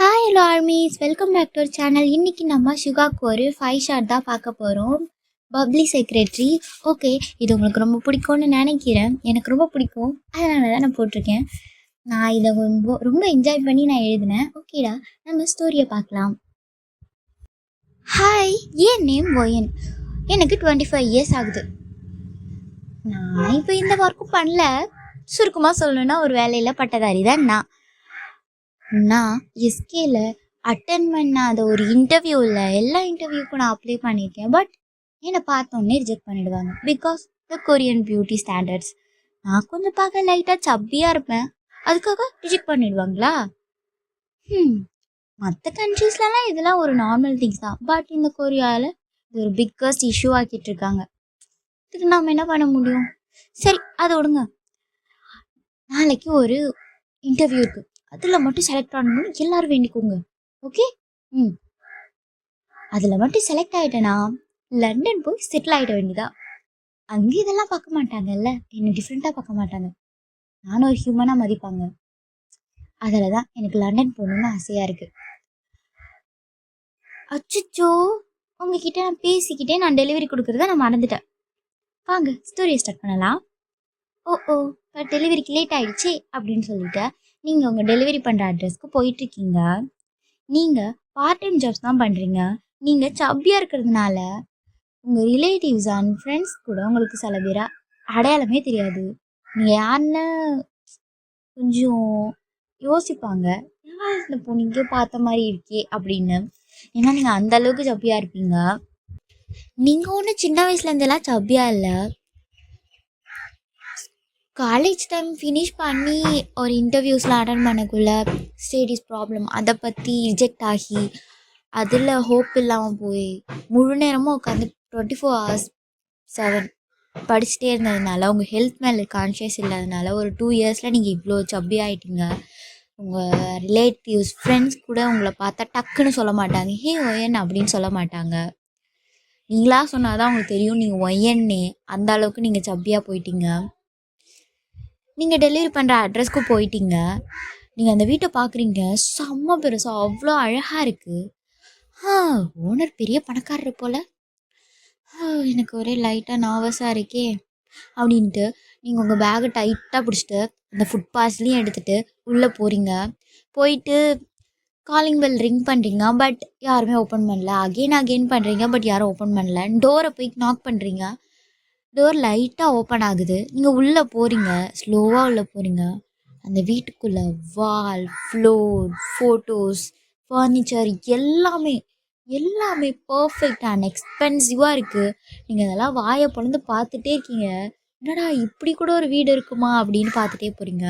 Hi hello armies, welcome back to our channel. இன்றைக்கி நம்ம சுகாக்கு ஒரு 5 ஷாட் தான் பார்க்க போகிறோம். Bubbly secretary. ஓகே, இது உங்களுக்கு ரொம்ப பிடிக்கும்னு நினைக்கிறேன். எனக்கு ரொம்ப பிடிக்கும், அதனால தான் நான் போட்டிருக்கேன். நான் இதை ரொம்ப ரொம்ப என்ஜாய் பண்ணி நான் எழுதினேன். ஓகேடா, நம்ம ஸ்டோரியை பார்க்கலாம். ஹாய், என் நேம் ஒயன். எனக்கு 25 இயர்ஸ் ஆகுது. நான் இப்போ இந்த ஒர்க்கும் பண்ணல. சுருக்கமாக சொல்லணுன்னா ஒரு வேலையில் பட்டதாரி தான் நான் எஸ்கேல அட்டன் பண்ணாத ஒரு இன்டர்வியூவில் எல்லா இன்டர்வியூக்கும் நான் அப்ளை பண்ணியிருக்கேன். பட் என்னை பார்த்தோன்னே ரிஜெக்ட் பண்ணிடுவாங்க. Because the Korean beauty standards. நான் கொஞ்சம் பார்க்க லைட்டாக சப்பியாக இருப்பேன், அதுக்காக ரிஜெக்ட் பண்ணிடுவாங்களா? மற்ற கண்ட்ரீஸ்லலாம் இதெல்லாம் ஒரு நார்மல் திங்ஸ் தான். பட் இந்த கொரியாவில் இது ஒரு பிக்கஸ்ட் இஷ்யூ ஆக்கிட்டு இருக்காங்க. இதுக்கு நாம் என்ன பண்ண முடியும்? சரி, அதை விடுங்க. நாளைக்கு ஒரு இன்டர்வியூ இருக்குது, அதில் மட்டும் செலக்ட் ஆகணும்னு எல்லாரும் வேண்டிக்கோங்க. ஓகே? அதில் மட்டும் செலக்ட் ஆகிட்டேன்னா லண்டன் போய் செட்டில் ஆகிட வேண்டியதா. அங்கே இதெல்லாம் பார்க்க மாட்டாங்கல்ல, என்ன டிஃப்ரெண்ட்டாக பார்க்க மாட்டாங்க. நானும் ஒரு ஹியூமனாக மதிப்பாங்க. அதில் தான் எனக்கு லண்டன் போகணுன்னு ஆசையாக இருக்குது. அச்சுச்சோ, உங்ககிட்ட நான் பேசிக்கிட்டே நான் டெலிவரி கொடுக்குறத நான் மறந்துட்டேன். வாங்க ஸ்டோரியை ஸ்டார்ட் பண்ணலாம். ஓ டெலிவரிக்கு லேட் ஆகிடுச்சு அப்படின்னு சொல்லிட்டு நீங்கள் உங்கள் டெலிவரி பண்ணுற அட்ரஸ்க்கு போயிட்டுருக்கீங்க. நீங்கள் பார்ட் டைம் ஜாப்ஸ் தான் பண்ணுறீங்க. நீங்கள் சப்பியாக இருக்கிறதுனால உங்கள் ரிலேட்டிவ்ஸ் அண்ட் ஃப்ரெண்ட்ஸ் கூட உங்களுக்கு சில பேரை அடையாளமே தெரியாது. நீங்கள் யாருன்னு கொஞ்சம் யோசிப்பாங்க, இந்த பொண்ணுக்கே பார்த்த மாதிரி இருக்கே அப்படின்னு. ஏன்னா நீங்கள் அந்த அளவுக்கு சப்பியாக இருப்பீங்க. நீங்கள் ஒன்றும் சின்ன வயசுலேருந்தெல்லாம் சப்பியாக இல்லை. காலேஜ் டைம் ஃபினிஷ் பண்ணி ஒரு இன்டர்வியூஸ்லாம் அட்டன் பண்ணக்குள்ள ஸ்டடீஸ் ப்ராப்ளம் அதை பற்றி ரிஜெக்ட் ஆகி அதில் ஹோப் இல்லாமல் போய் முழு நேரமும் உட்காந்து 24 hours 7 படிச்சுட்டே இருந்ததுனால உங்கள் ஹெல்த் மேலே கான்ஷியஸ் இல்லாதனால ஒரு 2 இயர்ஸில் நீங்கள் இவ்வளோ சப்பி ஆகிட்டீங்க. உங்கள் ரிலேட்டிவ்ஸ் ஃப்ரெண்ட்ஸ் கூட உங்களை பார்த்தா டக்குன்னு சொல்ல மாட்டாங்க, ஹே ஒயன் அப்படின்னு சொல்ல மாட்டாங்க. நீங்களாக சொன்னால் தான் உங்களுக்கு தெரியும் நீங்கள் ஒயன்னே. அந்த அளவுக்கு நீங்கள் சப்பியாக போயிட்டீங்க. நீங்கள் டெலிவரி பண்ணுற அட்ரஸ்க்கு போயிட்டீங்க. நீங்கள் அந்த வீட்டை பார்க்குறீங்க, செம்ம பெருசாக அவ்வளோ அழகாக இருக்குது. ஓனர் பெரிய பணக்காரர் போல். எனக்கு ஒரே லைட்டாக நர்வஸாக இருக்கே அப்படின்ட்டு நீங்கள் உங்கள் பேகை டைட்டாக பிடிச்சிட்டு அந்த ஃபுட் பாஸ்லேயும் எடுத்துகிட்டு உள்ளே போகிறீங்க. போயிட்டு காலிங் பெல் ரிங் பண்ணுறீங்க, பட் யாருமே ஓப்பன் பண்ணல. அகெயின் பண்ணுறீங்க, பட் யாரும் ஓப்பன் பண்ணல. டோரை போய் நாக் பண்ணுறீங்க, டோர் லைட்டாக ஓப்பன் ஆகுது. நீங்கள் உள்ளே போகிறீங்க, ஸ்லோவாக உள்ளே போகிறீங்க. அந்த வீட்டுக்குள்ளே வால், ஃப்ளோர், ஃபோட்டோஸ், ஃபர்னிச்சர் எல்லாமே பர்ஃபெக்ட் அண்ட் எக்ஸ்பென்சிவாக இருக்குது. நீங்கள் அதெல்லாம் வாயை பொழந்து பார்த்துட்டே இருக்கீங்க. என்னடா இப்படி கூட ஒரு வீடு இருக்குமா அப்படின்னு பார்த்துட்டே போகிறீங்க.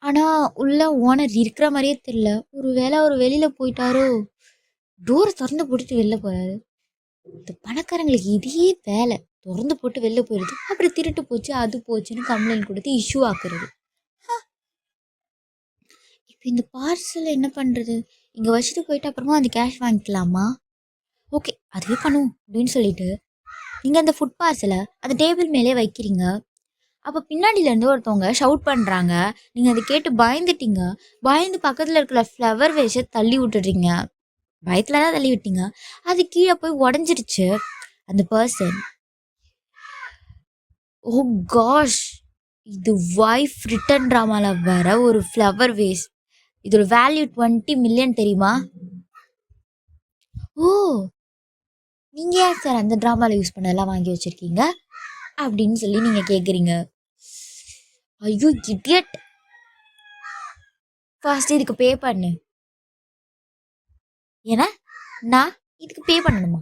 ஆனால் உள்ள ஓனர் இருக்கிற மாதிரியே தெரியல. ஒரு வேளை அவர் வெளியில் போயிட்டாரோ? டோரை திறந்து போட்டுட்டு வெளில போகிறாரு. இந்த பணக்காரங்களுக்கு இதையே வேலை, திறந்து போட்டு வெளில போயிடுது, அப்புறம் திருட்டு போச்சு அது போச்சுன்னு கம்ப்ளைண்ட் கொடுத்து இஷ்யூ ஆக்குறது. இப்போ இந்த பார்சல் என்ன பண்ணுறது? இங்கே வச்சுட்டு போயிட்டு அப்புறமா அந்த கேஷ் வாங்கிக்கலாமா? ஓகே, அதுவே பண்ணுவோம் அப்படின்னு சொல்லிட்டு நீங்கள் அந்த ஃபுட் பார்சலை அந்த டேபிள் மேலே வைக்கிறீங்க. அப்போ பின்னாடியிலேருந்து ஒருத்தவங்க ஷவுட் பண்ணுறாங்க. நீங்கள் அதை கேட்டு பயந்துட்டீங்க. பயந்து பக்கத்தில் இருக்கிற ஃப்ளவர் வேஷை தள்ளி விட்டுடுறீங்க. பயத்தில் தான் தள்ளி விட்டீங்க. அது கீழே போய் உடஞ்சிருச்சு அந்த பர்சன். ஓ காஷ், இது வைஃப் ரிட்டன் ட்ராமாவில் வர ஒரு ஃப்ளவர் வேஸ். இதோட வேல்யூ 20 million தெரியுமா? ஓ, நீங்கள் யார் சார் அந்த ட்ராமாவில் யூஸ் பண்ணதெல்லாம் வாங்கி வச்சுருக்கீங்க அப்படின்னு சொல்லி நீங்கள் கேட்குறீங்க. ஐயோ இடியட், ஃபர்ஸ்ட் இதுக்கு பே பண்ணு. ஏன்னா நான் இதுக்கு பே பண்ணணுமா?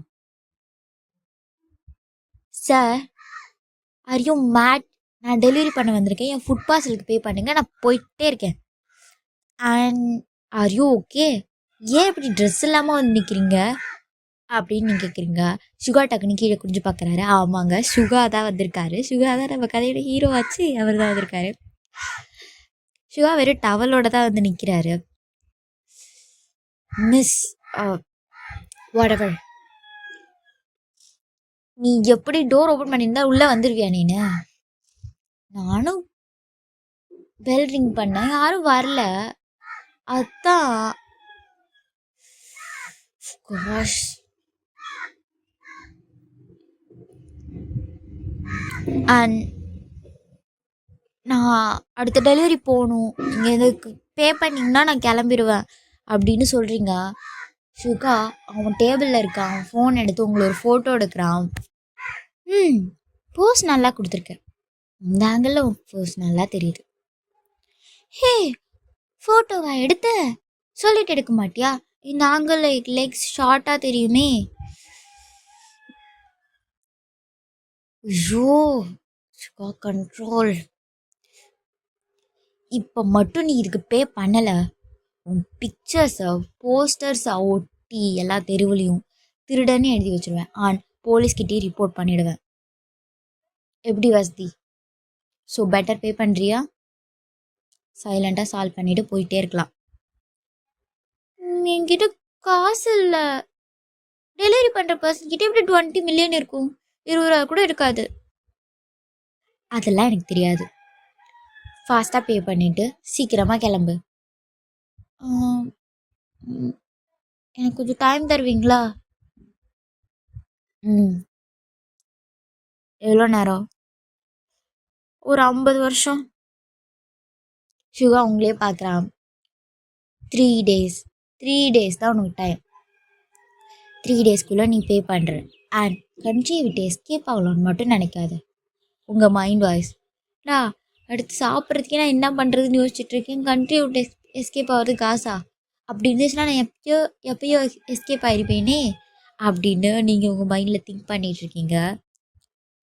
Sir, are you mad? நான் டெலிவரி பண்ண வந்திருக்கேன், என் ஃபுட் பார்சலுக்கு பே பண்ணுங்க, நான் போயிட்டே இருக்கேன். And are you okay? ஏன் இப்படி ட்ரெஸ் இல்லாமல் வந்து நிற்கிறீங்க அப்படின்னு நீங்கள் கேட்குறீங்க. சுகா டக்குன்னு கீழே குஞ்சு பார்க்குறாரு. ஆமாங்க, சுகா தான் வந்திருக்காரு. சுகா தான் நம்ம கதையோட ஹீரோ ஆச்சு, அவர் தான் வந்திருக்காரு. சுகா வெறும் டவலோட தான் வந்து நிற்கிறாரு. மிஸ் வாடவர், நீ எப்படி டோர் ஓப்பன் பண்ணியிருந்தா உள்ளே வந்துடுவியா நீனு? நானும் பெல் ரிங் பண்ணேன், யாரும் வரல. அதான். gosh. அண்ட் நான் அடுத்த டெலிவரி போகணும், நீங்கள் எனக்கு பே பண்ணிங்கன்னா நான் கிளம்பிடுவேன் அப்படின்னு சொல்கிறீங்க. சுகா அவன் டேபிளில் இருக்கான், அவன் ஃபோன் எடுத்து உங்களை ஒரு ஃபோட்டோ எடுக்கிறான். போஸ் நல்லா கொடுத்துருக்கேன், இந்த ஆங்கிளில் போஸ் நல்லா தெரியுது. ஹே, ஃபோட்டோவா எடுத்த சொல்லிட்டு எடுக்க மாட்டியா? இந்த ஆங்கிளில் லெக்ஸ் ஷார்ட்டாக தெரியுமே. ஐயோ சுகா, கண்ட்ரோல். இப்போ மட்டும் நீ இதுக்கு பே பண்ணலை, உன் பிக்சர்ஸை போஸ்டர்ஸை ஒட்டி எல்லா தெருவுலையும் திருடன்னு எழுதி வச்சுருவேன். போலீஸ்கிட்டே ரிப்போர்ட் பண்ணிடுவேன். எப்படி வசதி? ஸோ பெட்டர் பே பண்ணுறியா? சைலண்டாக சால்வ் பண்ணிவிட்டு போயிட்டே இருக்கலாம். என்கிட்ட காசு இல்லை. டெலிவரி பண்ணுற பர்சன் கிட்டே இப்படி 20 மில்லியன் இருக்கும், 20 ரூபா கூட இருக்காது. அதெல்லாம் எனக்கு தெரியாது. ஃபாஸ்ட்டாக பே பண்ணிவிட்டு சீக்கிரமாக கிளம்பு. எனக்கு கொஞ்சம் டைம் தருவீங்களா? எவ்வளோ நேரம்? ஒரு 50 வருஷம். சுகா உங்களே பார்க்குறான். 3 days. 3 days தான் உனக்கு டைம். 3 daysக்குள்ளே நீ பே பண்ணுற. அண்ட் கண்ட்ரியை விட்டு எஸ்கேப் ஆகலான்னு மட்டும் நினைக்காத. உங்கள் மைண்ட் வாய்ஸ், அடுத்து சாப்பிட்றதுக்கே நான் என்ன பண்ணுறதுன்னு யோசிச்சுட்ருக்கேன், கண்ட்ரியை விட்டு எஸ்கேப் ஆகிறது காசா? அப்படி இருந்துச்சுன்னா நான் எப்பயோ எஸ்கேப் ஆகிருப்பேனே அப்படின்னு நீங்கள் உங்கள் மைண்டில் திங்க் பண்ணிகிட்ருக்கீங்க.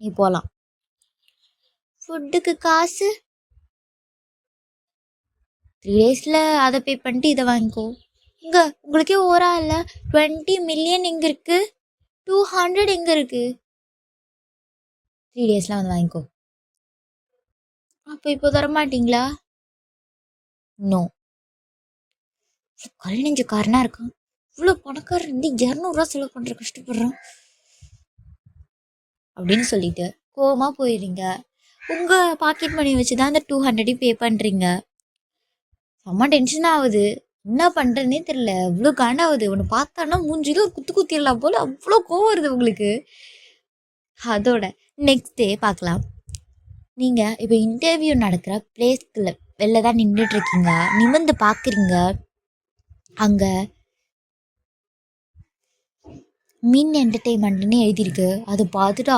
நீ போகலாம். ஃபுட்டுக்கு காசு 3 daysல அதை பே பண்ணிட்டு இதை வாங்கிக்கோ. இங்கே உங்களுக்கே ஓரா இல்லை, 20 மில்லியன் எங்கே இருக்குது, 200 எங்கே இருக்குது? 3 daysலாம் வந்து வாங்கிக்கோ. அப்போ இப்போ தர மாட்டிங்களா? நோ. கல் நெஞ்சக்காரனாக இருக்கான், இவ்வளோ பணக்காரர் இருந்து 200 ரூபா செலவு பண்ணுற கஷ்டப்படுறான் அப்படின்னு சொல்லிட்டு கோவமாக போயிடுறீங்க. உங்கள் பாக்கெட் மணி வச்சு தான் அந்த 200 பே பண்ணுறீங்க. செம்ம டென்ஷன் ஆகுது, என்ன பண்ணுறதுனே தெரில, அவ்வளோ காண்டாகுது. ஒன்று பார்த்தான்னா மூஞ்சில ஒரு குத்து குத்திடலாம் போல் அவ்வளோ கோவம் வருது உங்களுக்கு. அதோட நெக்ஸ்ட் டே பார்க்கலாம். நீங்கள் இப்போ இன்டர்வியூ நடக்கிற பிளேஸ்க்குள்ள வெளில தான் நின்றுட்டுருக்கீங்க. நிமிர்ந்து பார்க்குறீங்க. அங்கே மின் என்டர்டெயின்மெண்ட்னு எழுதியிருக்கு. அதை பார்த்துட்டு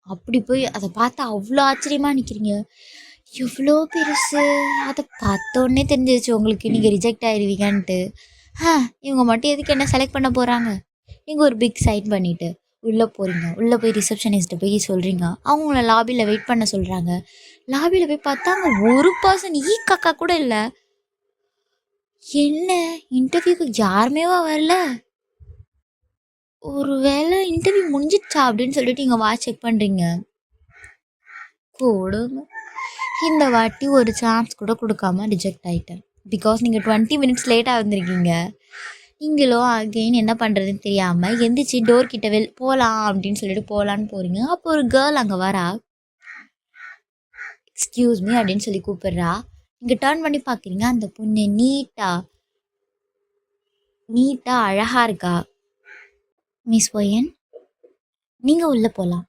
அப்படி போய் அதை பார்த்து அவ்வளோ ஆச்சரியமாக நிற்கிறீங்க. எவ்வளோ பெருசு! அதை பார்த்தோன்னே தெரிஞ்சிருச்சு உங்களுக்கு நீங்கள் ரிஜெக்ட் ஆயிடுவீங்கன்ட்டு. இவங்க மட்டும் எதுக்கு என்ன செலக்ட் பண்ண போகிறாங்க? நீங்கள் ஒரு பிக் சைன் பண்ணிவிட்டு உள்ளே போகிறீங்க. உள்ளே போய் ரிசப்ஷனிஸ்ட்டை போய் சொல்கிறீங்க. அவங்கள லாபியில் வெயிட் பண்ண சொல்கிறாங்க. லாபியில் போய் பார்த்தா அங்கே ஒரு பர்சன் காக்கா கூட இல்லை. என்ன இன்டர்வியூக்கு யாருமேவா வரல? ஒரு வேளை இன்டர்வியூ முடிஞ்சிடுச்சா அப்படின்னு சொல்லிட்டு இங்கே வாட்ச் செக் பண்ணுறீங்க. கொடுங்க, இந்த வாட்டி ஒரு சான்ஸ் கூட கொடுக்காம ரிஜெக்ட் ஆகிட்டேன். பிகாஸ் நீங்கள் 20 minutes லேட்டாக வந்திருக்கீங்க. நீங்களும் அகெயின் என்ன பண்ணுறதுன்னு தெரியாமல் எந்திரிச்சு டோர் கிட்ட போகலாம் அப்படின்னு சொல்லிட்டு போகலான்னு போகிறீங்க. அப்போ ஒரு கேர்ள் அங்கே வரா. எக்ஸ்கியூஸ் மீ அப்படின்னு சொல்லி கூப்பிடுறா. நீங்கள் டர்ன் பண்ணி பார்க்குறீங்க, அந்த பொண்ணு நீட்டாக அழகாக இருக்கா. மிஸ் ஒயன், நீங்கள் உள்ளே போகலாம்.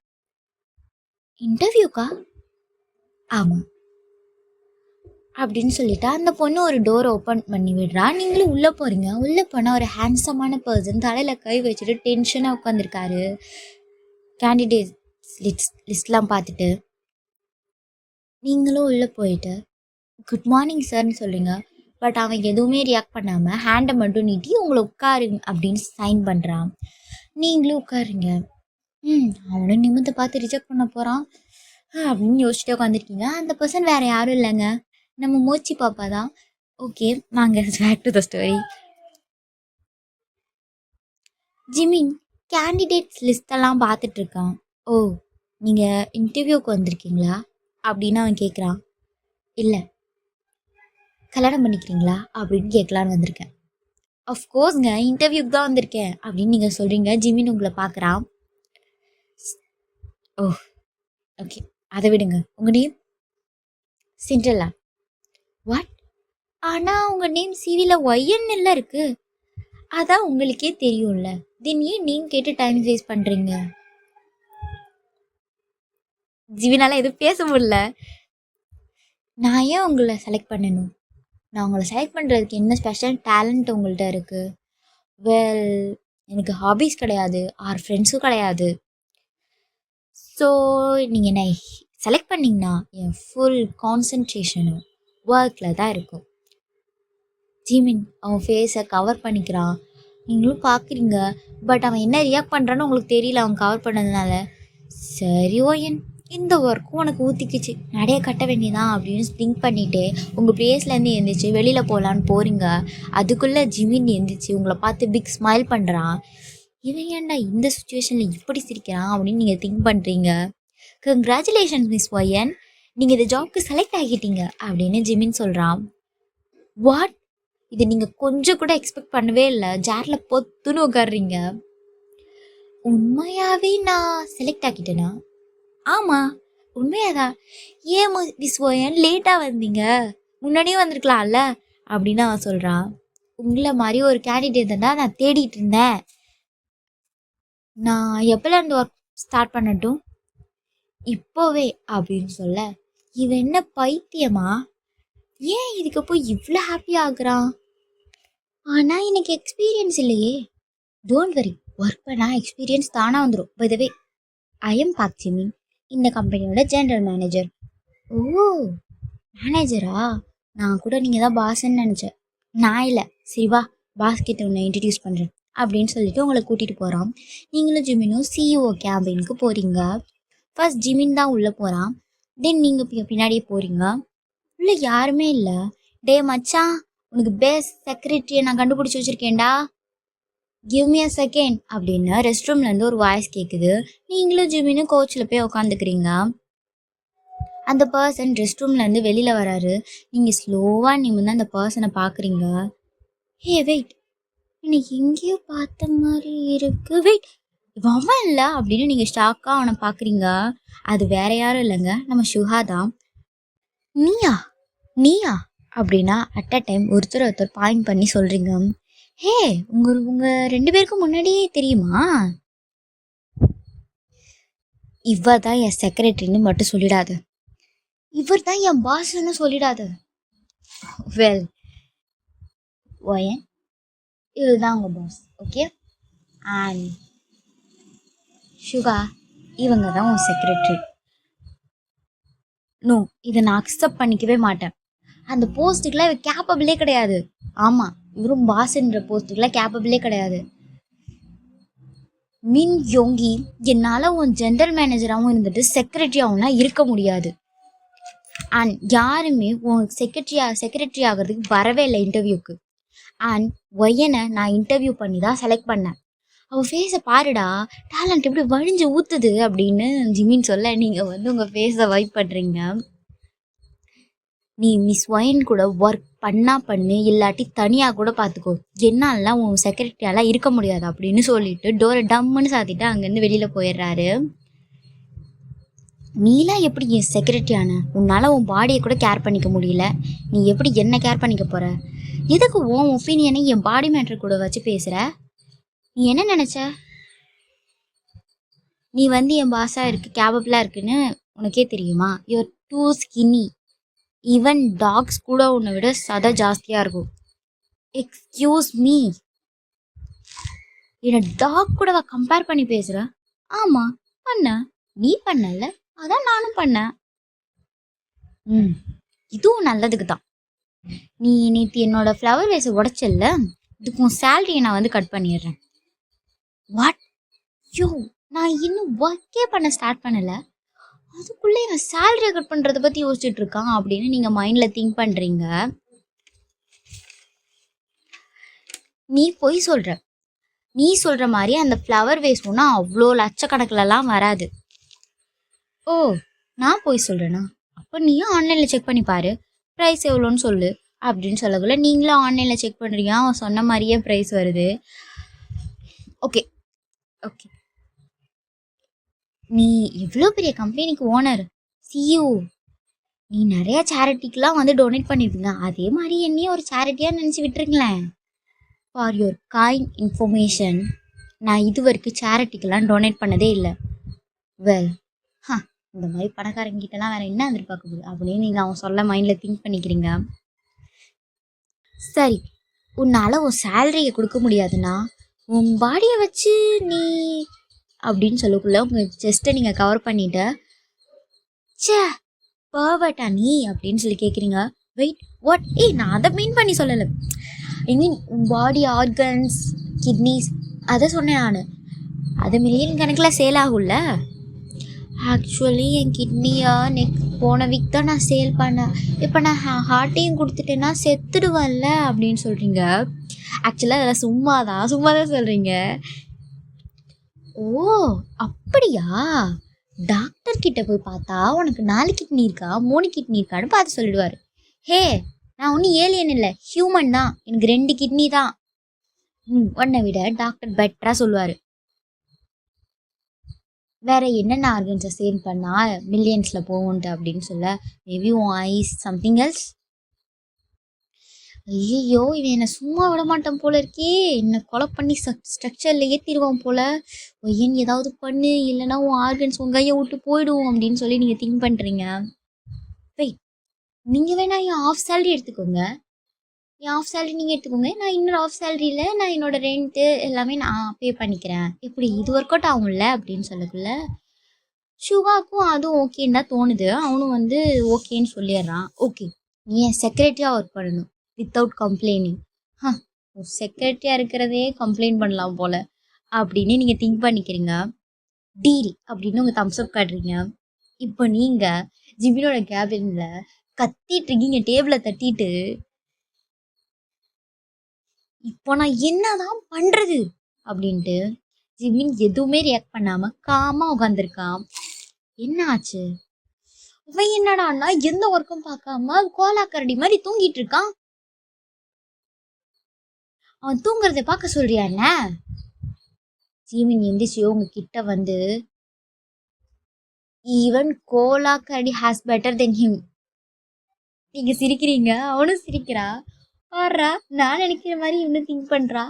இன்டர்வியூக்கா? ஆமாம் அப்படின்னு சொல்லிட்டு அந்த பொண்ணு ஒரு டோர் ஓப்பன் பண்ணி விடுறா. நீங்களும் உள்ளே போகிறீங்க. உள்ளே போனால் ஒரு ஹேண்ட்ஸமான பர்சன் தலையில் கை வச்சுட்டு டென்ஷனாக உட்காந்துருக்காரு. கேண்டிடேட்ஸ் லிஸ்ட்லாம் பார்த்துட்டு நீங்களும் உள்ளே போயிட்டு குட் மார்னிங் சார்னு சொல்கிறீங்க. பட் அவன் எதுவுமே ரியாக்ட் பண்ணாமல் ஹேண்டை மட்டும் நீட்டி உங்களை உட்காருங்க அப்படின்னு சைன் பண்ணுறான். நீங்களும் உட்காருங்க. அவனும் நிமிர்ந்து பார்த்து ரிஜெக்ட் பண்ண போகிறான் அப்படின்னு யோசிச்சுட்டே உட்காந்துருக்கீங்க. அந்த பர்சன் வேறு யாரும் இல்லைங்க, நம்ம மோச்சி பாப்பா தான். ஓகே, வாங்க back to the story. Jimin candidates லிஸ்டெல்லாம் பார்த்துட்ருக்கான். ஓ, நீங்கள் இன்டர்வியூக்கு வந்திருக்கீங்களா அப்படின்னு அவன் கேட்குறான். இல்லை. கல்யாணம் பண்ணிக்கிறீங்களா அப்படின்னு கேட்கலான்னு வந்திருக்கேன். அஃப்கோர்ஸ்ங்க, இன்டர்வியூக்கு தான் வந்திருக்கேன் அப்படின்னு நீங்கள் சொல்கிறீங்க. ஜிமின் உங்களை பார்க்குறான். ஓ ஓகே, அதை விடுங்க. உங்கள் நேம்? சிண்ட்ரெல்லா. வாட்? ஆனால் உங்கள் நேம் சிவியில் ஒய்ன்னு இல்லை இருக்கு. அதான் உங்களுக்கே தெரியும்ல. தென் ஏன் நீங்கள் கேட்டு டைம் வேஸ்ட் பண்ணுறீங்க? ஜீவனால எதுவும் பேச முடியல. நான் ஏன் உங்களை செலக்ட் பண்ணணும்? நான் உங்களை செலக்ட் பண்ணுறதுக்கு என்ன ஸ்பெஷல் டேலண்ட் உங்கள்கிட்ட இருக்குது? வெல், எனக்கு ஹாபீஸ் கிடையாது, ஆர் ஃப்ரெண்ட்ஸும் கிடையாது. ஸோ நீங்கள் என்னை செலக்ட் பண்ணிங்கன்னா என் ஃபுல் கான்சன்ட்ரேஷனும் ஒர்க்கில் தான் இருக்கும். ஜிமின் அவன் ஃபேஸை கவர் பண்ணிக்கிறான், நீங்களும் பார்க்குறீங்க. பட் அவன் என்ன ரியாக்ட் பண்ணுறான்னு உங்களுக்கு தெரியல அவன் கவர் பண்ணதுனால. சரி ஓயன், இந்த ஒர்க்கும் உனக்கு ஊற்றிக்கிச்சு, நிறைய கட்ட வேண்டியதான் அப்படின்னு திங்க் பண்ணிவிட்டு உங்கள் பிளேஸ்லேருந்து எழுந்திரிச்சு வெளியில் போகலான்னு போகிறீங்க. அதுக்குள்ளே ஜிமின் எழுந்திரிச்சு உங்களை பார்த்து பிக் ஸ்மைல் பண்ணுறான். இவன் ஏன்டா இந்த சுச்சுவேஷனில் இப்படி சிரிக்கிறான் அப்படின்னு நீங்கள் திங்க் பண்ணுறீங்க. கங்க்ராச்சுலேஷன்ஸ் மிஸ் ஒயன், நீங்கள் இந்த ஜாப்க்கு செலக்ட் ஆகிட்டீங்க அப்படின்னு ஜிமின் சொல்கிறான். வாட்? இது நீங்கள் கொஞ்சம் கூட எக்ஸ்பெக்ட் பண்ணவே இல்லை. ஜேரில் பொத்துன்னு உட்காடுறீங்க. உண்மையாகவே நான் செலக்ட் ஆகிட்டேனா? ஆமாம், உண்மையாதான். ஏன் மிஸ் ஒயன் லேட்டாக வந்தீங்க? முன்னாடியே வந்திருக்கலாம்ல அப்படின்னு அவன் சொல்கிறான். உங்களை மாதிரி ஒரு கேண்டிடேட் தான் நான் தேடிட்டு இருந்தேன். நான் எப்போலேருந்து ஒர்க் ஸ்டார்ட் பண்ணட்டும்? இப்போவே அப்படின்னு சொல்ல, இவன் என்ன பைத்தியமா? ஏன் இதுக்கு போய் இவ்வளோ ஹாப்பி ஆகுறான்? ஆனால் எனக்கு எக்ஸ்பீரியன்ஸ் இல்லையே. டோன்ட் வரி, ஒர்க் பண்ணால் எக்ஸ்பீரியன்ஸ் தானாக வந்துடும். By the way, I am Park Jimin, இந்த கம்பெனியோட ஜென்ரல் மேனேஜர். ஓ, மேனேஜரா? நான் கூட நீங்கள் தான் பாஸ்ன்னு நினச்சேன். நான் இல்லை. சரி வா, பாஸ் கிட்ட உன்னை இன்ட்ரடியூஸ் பண்ணுறேன் அப்படின்னு சொல்லிட்டு உங்களை கூட்டிகிட்டு போகிறான். நீங்களும் ஜிமினும் சிஇஓ கேபினுக்கு போகிறீங்க. ஃபர்ஸ்ட் ஜிமின் தான் உள்ளே போகிறான். தென் நீங்கள் பின்னாடியே போகிறீங்க. உள்ளே யாருமே இல்லை. டே மச்சான், உனக்கு பெஸ்ட் செக்ரட்டரியை நான் கண்டுபிடிச்சி வச்சுருக்கேன்டா, கிவ் மீ அ செகண்ட் அப்படின்னு ரெஸ்ட் ரூம்லேருந்து ஒரு வாய்ஸ் கேட்குது. நீங்களும் ஜிமினும் கோச்சில் போய் உட்காந்துக்கிறீங்க. அந்த பர்சன் ரெஸ்ட் ரூம்லேருந்து வெளியில் வராரு. நீங்கள் ஸ்லோவாக நிமிர்ந்து அந்த பர்சனை பார்க்குறீங்க. ஹே வெயிட், எனக்கு எங்கேயோ பார்த்த மாதிரி இருக்கு. வெயிட், அவன் இல்லை அப்படின்னு நீங்கள் ஸ்டாக்காக அவனை பார்க்குறீங்க. அது வேற யாரும் இல்லைங்க, நம்ம சுஹா தான். நீயா நீயா அப்படின்னா அட் அ டைம் ஒருத்தர் பாயிண்ட் பண்ணி சொல்கிறீங்க. ஹே, உங்கள் ரெண்டு பேருக்கும் முன்னாடியே தெரியுமா? இவ தான் என் செக்ரட்டரின்னு மட்டும் சொல்லிடாது, இவர் தான் என் பாஸ்ன்னு சொல்லிடாது. வெல் ஒயன், இதுதான் உங்கள் பாஸ், ஓகே? அண்ட் சுகா, இவங்க தான் உன் செக்ரட்டரி. நோ, இதை நான் அக்செப்ட் பண்ணிக்கவே மாட்டேன். அந்த போஸ்ட்டுக்கெலாம் இவ கேப்பபிளே கிடையாது. ஆமாம், இவரும் பாஸ்ன்ற போஸ்ட்டுக்கெலாம் கேப்பபிளே கிடையாது. மின் யோங்கி, என்னால் உன் ஜென்ரல் மேனேஜராகவும் இருந்துட்டு செக்ரட்டரியாகவும்லாம் இருக்க முடியாது. அண்ட் யாருமே உன் செக்ரட்டரி ஆகிறதுக்கு வரவே இல்லை இன்டர்வியூக்கு. அண்ட் ஒய்யனை நான் இன்டர்வியூ பண்ணி தான் செலக்ட் பண்ணேன். அவள் ஃபேஸை பாருடா, டேலண்ட் எப்படி வழிஞ்சு ஊற்றுது அப்படின்னு ஜிமின் சொல்ல, நீங்கள் உங்கள் ஃபேஸை வைப் பண்ணுறீங்க. நீ மிஸ் ஒயன் கூட ஒர்க் பண்ணு, இல்லாட்டி தனியாக கூட பார்த்துக்கோ, என்னாலலாம் உன் செக்ரட்டரியாலாம் இருக்க முடியாது அப்படின்னு சொல்லிட்டு டோரை டம்முன்னு சாத்திட்டு அங்கேருந்து வெளியில் போயிடுறாரு. நீலாம் எப்படி என் செக்ரட்டரியான? உன்னால் உன் பாடியை கூட கேர் பண்ணிக்க முடியல, நீ எப்படி என்ன கேர் பண்ணிக்க போகிற? எதுக்கு உன் ஒப்பீனியனை என் பாடி மேட்டர் கூட வச்சு பேசுகிற? நீ என்ன நினச்ச? நீ என் பாஸாக இருக்கு, கேபபிளாக இருக்குன்னு உனக்கே தெரியுமா? You are too skinny. Even dogs கூட உன்னை விட சதை ஜாஸ்தியாக இருக்கும். எக்ஸ்கியூஸ் மீ, என்னை டாக் கூடவா கம்பேர் பண்ணி பேசுகிற? ஆமாம் பண்ண, நீ பண்ணல, அதான் நானும் பண்ணேன். இதுவும் நல்லதுக்கு தான். நீ நேற்று என்னோட ஃப்ளவர் வேஸை உடைச்சல்ல, இதுக்கு உன் சேலரியை நான் கட் பண்ணிடுறேன். வாட்? யோ, நான் இன்னும் ஒர்க்கே பண்ண ஸ்டார்ட் பண்ணலை, அதுக்குள்ளே இவன் சேலரியை கட் பண்ணுறதை பற்றி யோசிச்சுட்டு இருக்கான் அப்படின்னு நீங்கள் மைண்டில் திங்க் பண்ணுறீங்க. நீ பொய் சொல்கிற. நீ சொல்கிற மாதிரி அந்த ஃப்ளவர் வேஸ் ஒன்றும் அவ்வளோ லட்சக்கணக்கிலலாம் வராது. ஓ, நான் பொய் சொல்கிறேன்னா? அப்போ நீயும் ஆன்லைனில் செக் பண்ணி பாரு, ப்ரைஸ் எவ்வளோன்னு சொல்லு அப்படின்னு சொல்லக்குள்ள நீங்களும் ஆன்லைனில் செக் பண்ணுறீங்க. அவன் சொன்ன மாதிரியே ப்ரைஸ் வருது. ஓகே ஓகே, நீ எவ்வளோ பெரிய கம்பெனிக்கு ஓனர், சிஇஓ, நீ நிறைய சேரிட்டிக்கெலாம் வந்து டொனேட் பண்ணியிருப்பீங்க, அதே மாதிரி என்னையும் ஒரு சேரிட்டியாக நினச்சி விட்டுருங்களேன். ஃபார் யுவர் கைண்ட் இன்ஃபர்மேஷன், நான் இது வரைக்கும் சேரிட்டிக்கெலாம் டொனேட் பண்ணதே இல்லை. வெல், இந்த மாதிரி பணக்காரங்கிட்டலாம் வேறு என்ன எதிர்பார்க்க போகுது அப்படின்னு நீங்கள் அவன் சொல்ல மைண்டில் திங்க் பண்ணிக்கிறீங்க. சரி, உன்னால் உன் சேலரியை கொடுக்க முடியாதுன்னா உன் பாடியை வச்சு நீ அப்படின்னு சொல்லக்குள்ள உங்கள் செஸ்ட்டை நீங்கள் கவர் பண்ணிவிட்டு சே பர்வட்டா நீ அப்படின்னு சொல்லி கேட்குறீங்க. Wait, what? நான் அதை மீன் பண்ணி சொல்லலை. ஐ மீன் பாடி ஆர்கன்ஸ், கிட்னிஸ் அதை சொன்னேன் நான். அது மில்லியன் கணக்கில் சேல் ஆகும்ல. ஆக்சுவலி என் கிட்னியை போன வீக் தான் நான் சேல் பண்ணேன். இப்போ நான் ஹார்ட்டையும் கொடுத்துட்டேன்னா செத்துடுவேன்ல அப்படின்னு சொல்கிறீங்க. ஆக்சுவலாக அதெல்லாம் சும்மா தான் சொல்கிறீங்க. ஓ அப்படியா? டாக்டர் கிட்ட போய் பார்த்தா உனக்கு 4 கிட்னி இருக்கா 3 கிட்னி இருக்கான்னு பார்த்து சொல்லிடுவார். ஹே, நான் ஒன்றும் ஏலியன் இல்லை, ஹியூமன் தான், எனக்கு 2 கிட்னி தான். உன்னை விட டாக்டர் பெட்டராக சொல்லுவார். வேற என்னென்ன ஆர்கன்ஸை சேல் பண்ணால் மில்லியன்ஸில் போகும்ன்ட்டு அப்படின்னு சொல்ல, மேபி உன் ஐஸ் சம்திங் எல்ஸ். ஐயோ, இவன் என்னை சும்மா விட மாட்டான் போல இருக்கே, என்னை கொலை பண்ணி ஸ்ட்ரக்சரில் ஏற்றிடுவான் போல. ஏன் ஏதாவது பண்ணு, இல்லைனா உன் ஆர்கன்ஸ் உன் கையை விட்டு போயிடுவோம் அப்படின்னு சொல்லி நீங்கள் திங்க் பண்ணுறீங்க. வெயிட், நீங்கள் வேணா என் ஆஃப் சேலரி எடுத்துக்கோங்க. என் ஆஃப் சேலரி நீங்கள் எடுத்துக்கோங்க, நான் இன்னொரு ஆஃப் சேலரியில் நான் என்னோடய ரெண்ட்டு எல்லாமே நான் பே பண்ணிக்கிறேன். இப்படி இது ஒர்க் அவுட் ஆகும்ல அப்படின்னு சொல்லக்குள்ள சுகாக்கும் அதுவும் ஓகேன்னு தான் தோணுது. அவனும் வந்து ஓகேன்னு சொல்லிடுறான். ஓகே, நீ என் செக்ரட்டரியாக ஒர்க் பண்ணணும் வித்தவுட் கம்ப்ளைனிங். செக்ரட்டரியாக இருக்கிறதே கம்ப்ளைண்ட் பண்ணலாம் போல் அப்படின்னு நீங்கள் திங்க் பண்ணிக்கிறீங்க. டீல் அப்படின்னு உங்கள் தம்ஸ்அப் காட்டுறீங்க. இப்போ நீங்கள் ஜிமினோட கேபினில் கத்திட்டு இருக்கீங்க, டேபிளை தட்டிட்டு. இப்போ நான் என்னதான் பண்ணுறது அப்படின்ட்டு ஜிமின் எதுவுமே ரியாக்ட் பண்ணாமல் காமாக உட்காந்துருக்கான். என்ன ஆச்சு? அவன் என்னடான்னா எந்த ஒர்க்கும் பார்க்காம கோலாக்கரடி மாதிரி தூங்கிட்டு இருக்கான். அவன் தூங்குறதை பார்க்க சொல்றியா என்ன? ஜிமின் எந்திரிச்சு உங்ககிட்ட வந்து, ஈவன் கோலாக்கரடி ஹாஸ் பெட்டர் தென் ஹிம். நீங்க சிரிக்கிறீங்க, அவனும் சிரிக்கிறா. ஆடுறா, நான் நினைக்கிற மாதிரி இன்னும் திங்க் பண்றா.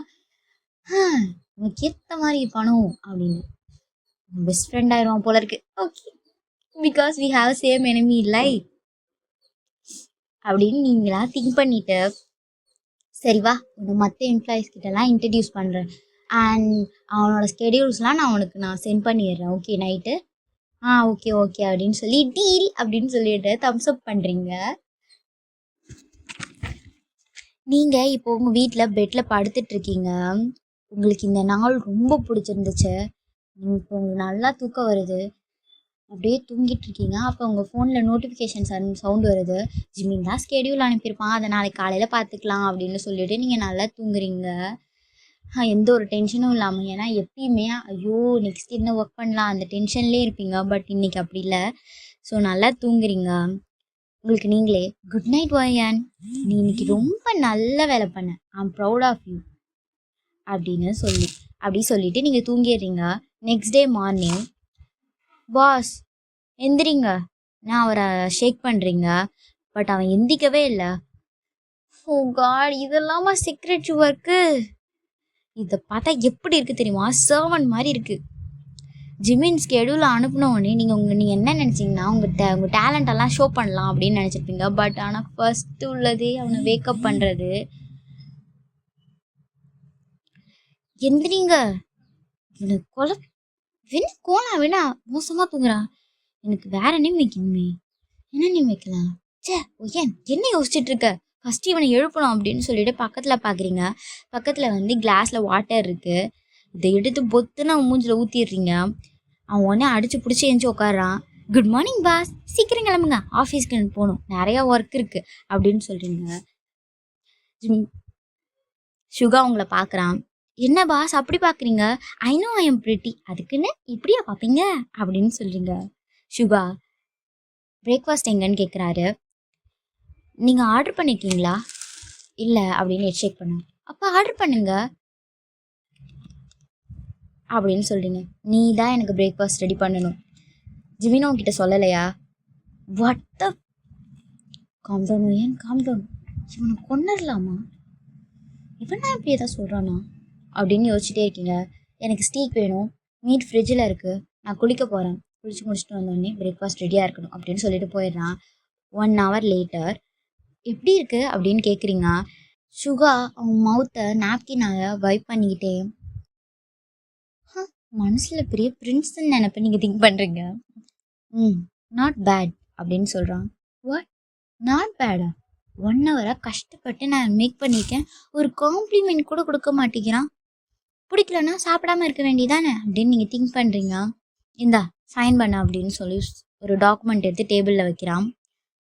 உனக்கு ஏத்த மாதிரி பணம் அப்படின்னு பெஸ்ட் ஃப்ரெண்ட் ஆயிடுவான் போல இருக்கு. Okay, because we have same enemy இல்லை அப்படின்னு நீங்களா திங்க் பண்ணிட்டு, சரி வா உன்னை மற்ற எம்ப்ளாயிஸ் கிட்டலாம் இன்ட்ரடியூஸ் பண்ணுறேன், அண்ட் அவனோட ஸ்கெடியூல்ஸ்லாம் நான் சென்ட் பண்ணிடுறேன். ஓகே நைட்டு ஓகே ஓகே அப்படின்னு சொல்லி டீல் அப்படின்னு சொல்லிட்டு தம்ஸ் அப் பண்ணுறீங்க. நீங்கள் இப்போ உங்கள் வீட்டில் பெட்டில் படுத்துட்ருக்கீங்க. உங்களுக்கு இந்த நாள் ரொம்ப பிடிச்சிருந்துச்சு. இப்போ உங்களுக்கு நல்லா தூக்கம் வருது, அப்படியே தூங்கிட்டு இருக்கீங்க. அப்போ உங்கள் ஃபோனில் நோட்டிஃபிகேஷன் சவுண்டு வருது. ஜிமின் தான் ஸ்கெடியூல் அனுப்பியிருப்பான், அதை நாளைக்கு காலையில் பார்த்துக்கலாம் அப்படின்னு சொல்லிட்டு நீங்கள் நல்லா தூங்குறீங்க. எந்த ஒரு டென்ஷனும் இல்லாமல். ஏன்னா எப்பயுமே ஐயோ நெக்ஸ்ட் என்ன ஒர்க் பண்ணலாம் அந்த டென்ஷன்லேயே இருப்பீங்க. பட் இன்றைக்கி அப்படி இல்லை. ஸோ நல்லா தூங்குறீங்க. உங்களுக்கு நீங்களே குட் நைட் வயன், நீ இன்னைக்கு ரொம்ப நல்ல வேலை பண்ண, ஐம் ப்ரௌட் ஆஃப் யூ அப்படின்னு சொல்லிட்டு நீங்கள் தூங்கிடுறீங்க. நெக்ஸ்ட் டே மார்னிங், பாஸ் எந்திரிங்க, நான் அவரை ஷேக் பண்ணுறீங்க. பட் அவன் எந்திக்கவே இல்லை. ஓ காட், இதெல்லாமா செக்ரட்டரி ஒர்க்கு? இதை பார்த்தா எப்படி இருக்குது தெரியுமா? சர்வன் மாதிரி இருக்குது. ஜிமின் ஸ்கெடியூல் அனுப்பினோடனே நீங்கள் என்ன நினச்சிங்கன்னா உங்கள் டேலண்டெல்லாம் ஷோ பண்ணலாம் அப்படின்னு நினச்சிருப்பீங்க. பட் ஆனால் ஃபஸ்ட்டு உள்ளதே அவனை வேக்கப் பண்ணுறது. எந்திரிங்க, எனக்கு கோலா வேணா மோசமாக தூங்குறான், எனக்கு வேற நேம் வைக்கணுமே. என்ன நேம் வைக்கலாம்? ஏன் என்ன யோசிச்சுட்டு இருக்க, ஃபஸ்ட்டு இவனை எழுப்பணும் அப்படின்னு சொல்லிட்டு பக்கத்தில் பார்க்குறீங்க. பக்கத்தில் வந்து கிளாஸில் வாட்டர் இருக்குது. இதை எடுத்து பொத்துன்னு அவன் மூஞ்சில் ஊற்றிடுறீங்க. அவன் உடனே அடித்து பிடிச்சி எழுந்துச்சி உட்காடுறான். குட் மார்னிங் பாஸ், சீக்கிரம் கிளம்புங்க, ஆஃபீஸ்க்கு போகணும், நிறையா ஒர்க் இருக்குது அப்படின்னு சொல்கிறீங்க. சுகா உங்களை பார்க்குறான். என்ன பாஸ் அப்படி பார்க்குறீங்க? I know I am pretty, அதுக்குன்னு இப்படியா பார்ப்பீங்க அப்படின்னு சொல்கிறீங்க. சுகா பிரேக்ஃபாஸ்ட் எங்கன்னு கேட்குறாரு. நீங்கள் ஆர்டர் பண்ணியிருக்கீங்களா? இல்லை அப்படின்னு செக் பண்ண. அப்போ ஆர்டர் பண்ணுங்க அப்படின்னு சொல்கிறீங்க. நீ தான் எனக்கு பிரேக்ஃபாஸ்ட் ரெடி பண்ணணும். ஜிமினோ கிட்ட சொல்லலையா? வாட் த காம் டவுன் ஒயன், காம் டவுன். இவனை கொண்டுடலாமா? இவனா இப்படி ஏதாவது சொல்கிறானா அப்படின்னு யோசிச்சுட்டே இருக்கீங்க. எனக்கு ஸ்டீக் வேணும், மீட் ஃப்ரிட்ஜில் இருக்குது, நான் குளிக்க போகிறேன், குளிச்சு முடிச்சுட்டு வந்தோடனே பிரேக்ஃபாஸ்ட் ரெடியாக இருக்கணும் அப்படின்னு சொல்லிட்டு போயிடுறான். 1 hour லேட்டர். எப்படி இருக்குது அப்படின்னு கேட்குறீங்க. சுகா அவன் மவுத்தை நாப்கினால வைப் பண்ணிக்கிட்டே, மனசில் பெரிய பிரின்ஸ்ன்னு நினைப்ப நீங்கள் திங்க் பண்ணுறீங்க. நாட் பேட் அப்படின்னு சொல்கிறான். What not peda? 1 hour கஷ்டப்பட்டு நான் மேக் பண்ணியிருக்கேன், ஒரு காம்ப்ளிமெண்ட் கூட கொடுக்க மாட்டேங்கிறான். பிடிக்கலன்னா சாப்பிடாம இருக்க வேண்டியதானே அப்படின்னு நீங்கள் திங்க் பண்ணுறீங்க. இந்தா சைன் பண்ண அப்படின்னு சொல்லி ஒரு டாக்குமெண்ட் எடுத்து டேபிளில் வைக்கிறான்.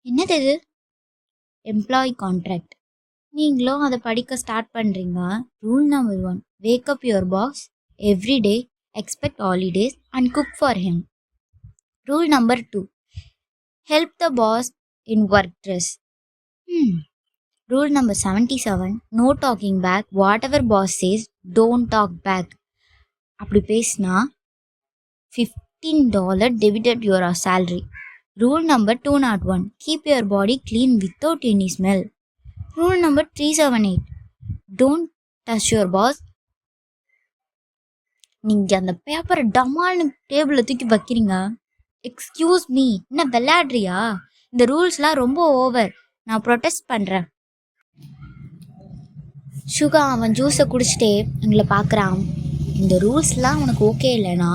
என்னது இது? Employee contract. நீங்களும் அதை படிக்க ஸ்டார்ட் பண்ணுறீங்க. Rule number 1, wake up your boss every day, expect holidays and cook for him. Rule number 2, help the boss in work dress. Rule number 77, no talking back, whatever boss says don't talk back. அப்படி பேசினா $15 debited your salary. Rule number 201, keep your body clean without any smell. Rule number 378, don't touch your boss. நீங்கள் அந்த பேப்பரை டமால்னு டேபிளில் தூக்கி வைக்கிறீங்க. Excuse me, என்ன விளையாடுறியா? இந்த ரூல்ஸ்லாம் ரொம்ப ஓவர், நான் ப்ரொட்டஸ்ட் பண்ணுறேன். சுகா அவன் ஜூஸை குடிச்சிட்டே எங்களை பார்க்குறான். இந்த ரூல்ஸ்லாம் உனக்கு ஓகே இல்லைனா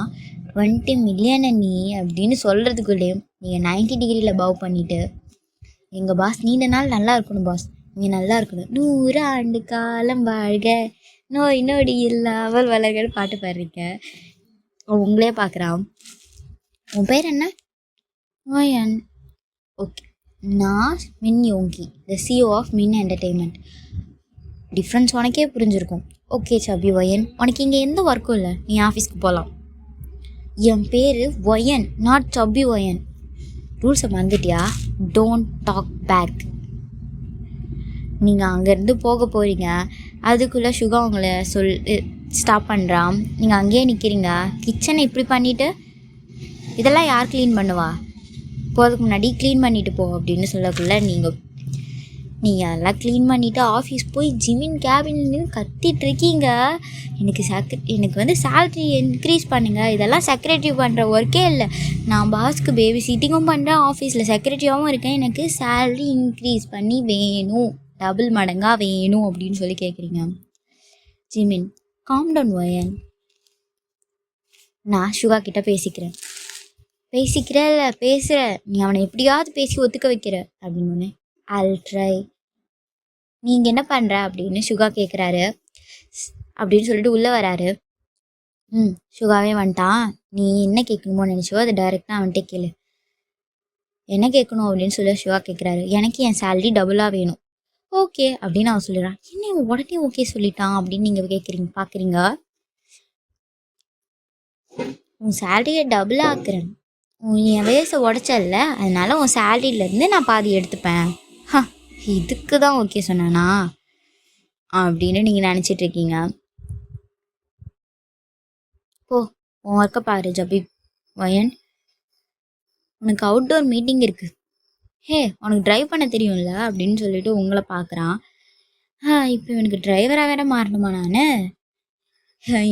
20 million நீ அப்படின்னு சொல்கிறதுக்குள்ளே நீங்கள் 90 degreeல பவ் பண்ணிவிட்டு, எங்கள் பாஸ் நீண்ட நாள் நல்லா இருக்கணும் பாஸ், நீங்கள் நல்லா இருக்கணும், 100 ஆண்டு காலம் வாழ்க, நோய் நொடி இல்லாமல் வளர்கள் பாட்டு பாடுறீங்க. உங்களே பார்க்குறான். உன் பேர் என்ன? ஓயன். ஓகே, நான் மின் யோங்கி, த CEO ஆஃப் மின் என்டர்டெயின்மெண்ட். டிஃப்ரென்ஸ் உனக்கே புரிஞ்சிருக்கும். ஓகே சபி ஒயன், உனக்கு இங்கே எந்த ஒர்க்கும் இல்லை, நீ ஆஃபீஸ்க்கு போகலாம். என் பேர் ஒயன், நாட் சபி ஒயன். ரூல்ஸை மறந்துட்டியா? Don't talk back. நீங்கள் அங்கேருந்து போக போகிறீங்க, அதுக்குள்ளே சுகா உங்களை ஸ்டாப் பண்ணுறான். நீங்கள் அங்கேயே நிற்கிறீங்க. கிச்சனை இப்படி பண்ணிவிட்டு இதெல்லாம் யார் க்ளீன் பண்ணுவா? போகிறதுக்கு முன்னாடி க்ளீன் பண்ணிவிட்டு போ அப்படின்னு சொல்லக்குள்ள நீங்கள் அதெல்லாம் க்ளீன் பண்ணிவிட்டு ஆஃபீஸ் போய் ஜிமின் கேபின்னு கத்திட்ருக்கீங்க. எனக்கு வந்து சேல்ரி இன்க்ரீஸ் பண்ணுங்கள், இதெல்லாம் செக்ரட்டரி பண்ணுற ஒர்க்கே இல்லை, நான் பாஸ்க்கு பேபி சிட்டிங்கும் பண்ணுறேன், ஆஃபீஸில் செக்ரட்டரியாகவும் இருக்கேன், எனக்கு சேல்ரி இன்க்ரீஸ் பண்ணி வேணும், டபுள் மடங்காக வேணும் அப்படின்னு சொல்லி கேட்குறீங்க. ஜிமின், காம் டவுன் ஒயன், நான் சுகா கிட்ட பேசிக்கிறேன் பேசுகிற, நீ அவனை எப்படியாவது பேசி ஒத்துக்க வைக்கிற அப்படின்னு. I'll try. நீங்கள் என்ன பண்ணுற அப்படின்னு சுகா கேட்குறாரு. அப்படின்னு சொல்லிட்டு உள்ளே வராரு. சுகாவே வந்துட்டான். நீ என்ன கேட்கணுமோ நினச்சோ அதை டைரெக்டாக அவன்கிட்ட கேளு. என்ன கேட்கணும் அப்படின்னு சொல்லி சுகா கேட்குறாரு. எனக்கு என் சேலரி டபுளாக வேணும். ஓகே அப்படின்னு அவன் சொல்லிடுறான். என்ன உடனே ஓகே சொல்லிட்டான் அப்படின்னு நீங்கள் பார்க்குறீங்க. உன் சேலரியை டபுளாக ஆக்குறேன், என் வயசை உடச்சல்ல, அதனால உன் சேலரியிலேருந்து நான் பாதி எடுத்துப்பேன். இதுக்கு தான் ஓகே சொன்னானா அப்படின்னு நீங்கள் நினச்சிட்ருக்கீங்க. போ உன் ஒர்க்கை பாரு ஜபி ஒயன், உனக்கு அவுட்டோர் மீட்டிங் இருக்குது. உனக்கு ட்ரைவ் பண்ண தெரியும்ல அப்படின்னு சொல்லிட்டு உங்களை பார்க்குறான். இப்போ எனக்கு டிரைவராக வேற மாறணுமா நான்?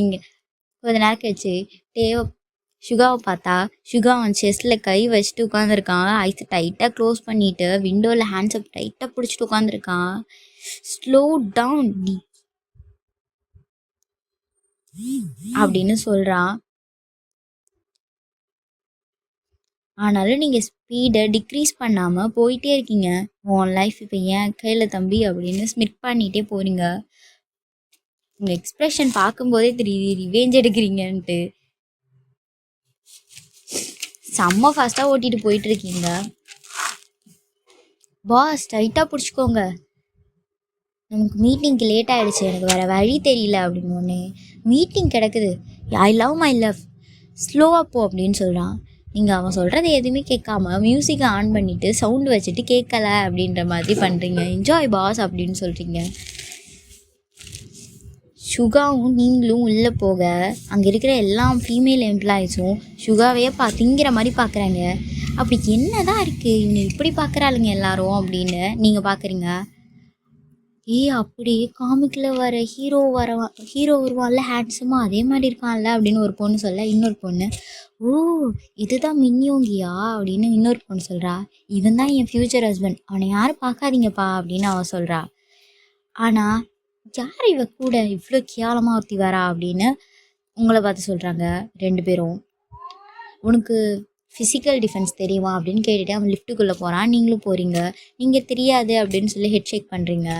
இங்கே கொஞ்ச நேரம் கழிச்சு சுகாவை பார்த்தா சுகா அவன் செஸ்ட்டில் கை வச்சுட்டு உட்காந்துருக்கான். ஐஸை டைட்டாக க்ளோஸ் பண்ணிவிட்டு விண்டோவில் ஹேண்ட்ஸை டைட்டாக பிடிச்சிட்டு உட்காந்துருக்கான். ஸ்லோ டவுன் நீ அப்படின்னு சொல்கிறான். ஆனாலும் நீங்கள் ஸ்பீடை டிக்ரீஸ் பண்ணாமல் போயிட்டே இருக்கீங்க. உன் லைஃப் இப்போ ஏன் கையில் தம்பி அப்படின்னு ஸ்மிட் பண்ணிகிட்டே போகிறீங்க. உங்கள் எக்ஸ்ப்ரெஷன் பார்க்கும்போதே தெரியுது ரிவேஞ்ச் எடுக்கிறீங்கன்ட்டு. செம்ம ஃபாஸ்ட்டாக ஓட்டிகிட்டு போயிட்டுருக்கீங்க. பாஸ் டைட்டாக பிடிச்சிக்கோங்க, நமக்கு மீட்டிங்க்கு லேட் ஆகிடுச்சு, எனக்கு வேறு வழி தெரியல அப்படின்னு. ஒன்று மீட்டிங் கிடக்குது, ஐ லவ் மை லவ், ஸ்லோவாக போ அப்படின்னு சொல்கிறான். நீங்கள் அவன் சொல்கிறது எதுவுமே கேட்காம மியூசிக்கை ஆன் பண்ணிவிட்டு சவுண்டு வச்சுட்டு கேட்கல அப்படின்ற மாதிரி பண்ணுறீங்க. என்ஜாய் பாஸ் அப்படின்னு சொல்கிறீங்க. சுகாவும் நீங்களும் உள்ளே போக அங்கே இருக்கிற எல்லா ஃபீமேல் எம்ப்ளாயிஸும் சுகாவையே திங்கிற மாதிரி பார்க்குறாங்க. அப்படி என்னதான் இருக்குது இவங்க இப்படி பார்க்குறாளுங்க எல்லாரும் அப்படின்னு நீங்கள் பார்க்குறீங்க. அப்படியே காமிக்கில் வர ஹீரோ வருவான்ல ஹேண்ட்ஸமாக அதே மாதிரி இருக்கான்ல அப்படின்னு ஒரு பொண்ணு சொல்ல, இன்னொரு பொண்ணு ஓ இதுதான் மின்யோங்கியா அப்படின்னு இன்னொரு பொண்ணு சொல்கிறா. இவன் தான் என் ஃப்யூச்சர் ஹஸ்பண்ட், அவனை யாரும் பார்க்காதீங்கப்பா அப்படின்னு அவன் சொல்கிறா. ஆனால் யார் இவ கூட இவ்வளோ கேவலமாக ஒருத்தி வரா அப்படின்னு உங்களை பார்த்து சொல்கிறாங்க ரெண்டு பேரும். உனக்கு ஃபிசிக்கல் டிஃபென்ஸ் தெரியுமா அப்படின்னு கேட்டுட்டு அவன் லிஃப்ட்டுக்குள்ளே போகிறான், நீங்களும் போகிறீங்க. நீங்கள் தெரியாது அப்படின்னு சொல்லி ஹெட் ஷேக் பண்ணுறீங்க.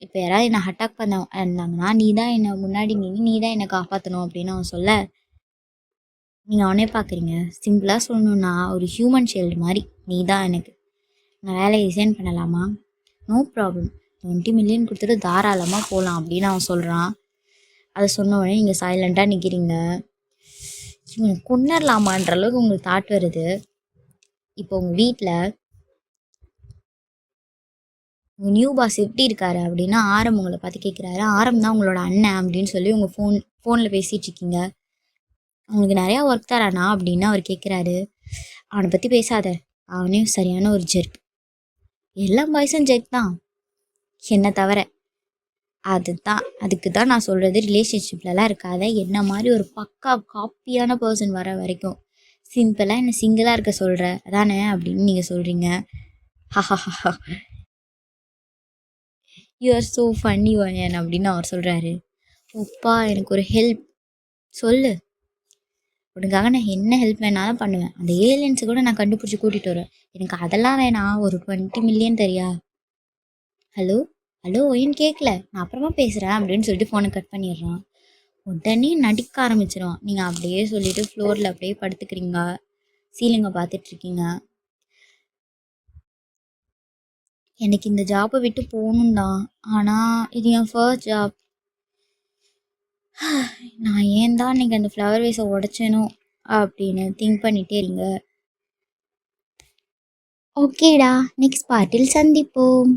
இப்போ யாராவது என்னை அட்டாக் பண்ண இருந்தாங்கன்னா நீ தான் என்னை முன்னாடி நீ தான் என்னை காப்பாற்றணும் அப்படின்னு அவன் சொல்ல, நீங்கள் அவனே பார்க்குறீங்க. சிம்பிளாக சொல்லணுன்னா ஒரு ஹியூமன் ஷீல்டு மாதிரி நீ தான் எனக்கு. நான் வேலையை ரிசைன் பண்ணலாமா? நோ ப்ராப்ளம், 20 மில்லியன் கொடுத்துட்டு தாராளமாக போகலாம் அப்படின்னு அவன் சொல்கிறான். அதை சொன்ன உடனே நீங்கள் சைலண்ட்டாக நிற்கிறீங்க. இவனை கொன்னரலாமான்ற அளவுக்கு உங்களுக்கு தாட் வருது. இப்போ உங்கள் வீட்டில் உங்கள் நியூ பாஸ் எப்படி இருக்காரு அப்படின்னா ஆரம் உங்களை பார்த்து கேட்குறாரு. ஆரம் தான் உங்களோட அண்ணன் அப்படின்னு சொல்லி உங்கள் ஃபோனில் பேசிகிட்டு இருக்கீங்க. அவனுக்கு நிறையா ஒர்க் தரானா அப்படின்னு அவர் கேட்குறாரு. அவனை பற்றி பேசாத, அவனே சரியான ஒரு ஜெர்க். எல்லா பாய்ஸும் ஜெர்க் தான் என்னை தவிர. அதுக்கு தான் நான் சொல்கிறது, ரிலேஷன்ஷிப்லலாம் இருக்காத. என்ன மாதிரி ஒரு பக்கா காப்பியான பர்சன் வர வரைக்கும் சிம்பிளாக என்னை சிங்கிளாக இருக்க சொல்கிற அதானே அப்படின்னு நீங்கள் சொல்கிறீங்க. ஹஹஹா, you are so funny one அப்படின்னு அவர் சொல்கிறாரு. ஓப்பா எனக்கு ஒரு ஹெல்ப் சொல்லு, உனக்காக நான் என்ன ஹெல்ப் வேணாலும் பண்ணுவேன். அந்த ஏலியன்ஸை கூட நான் கண்டுபிடிச்சி கூட்டிகிட்டு வருவேன். எனக்கு அதெல்லாம் வேணாம், ஒரு 20 மில்லியன் தெரியா? ஹலோ ஏன்னு கேட்கல, நான் அப்புறமா பேசுகிறேன் அப்படின்னு சொல்லிட்டு ஃபோனை கட் பண்ணிடுறான். உடனே நடிக்க ஆரம்பிச்சிடும். நீங்கள் அப்படியே சொல்லிவிட்டு ஃப்ளோரில் அப்படியே படுத்துக்கிறீங்க, சீலிங்கை பார்த்துட்ருக்கீங்க. எனக்கு இந்த ஜாப்பை விட்டு போகணும் தான், ஆனால் இது என் ஃபர்ஸ்ட் ஜாப். நான் ஏன் தான் இன்றைக்கி அந்த ஃப்ளவர் வேஸை உடைச்சேனோ அப்படின்னு திங்க் பண்ணிகிட்டே இருங்க. ஓகேடா, நெக்ஸ்ட் பார்ட்டில் சந்திப்போம்.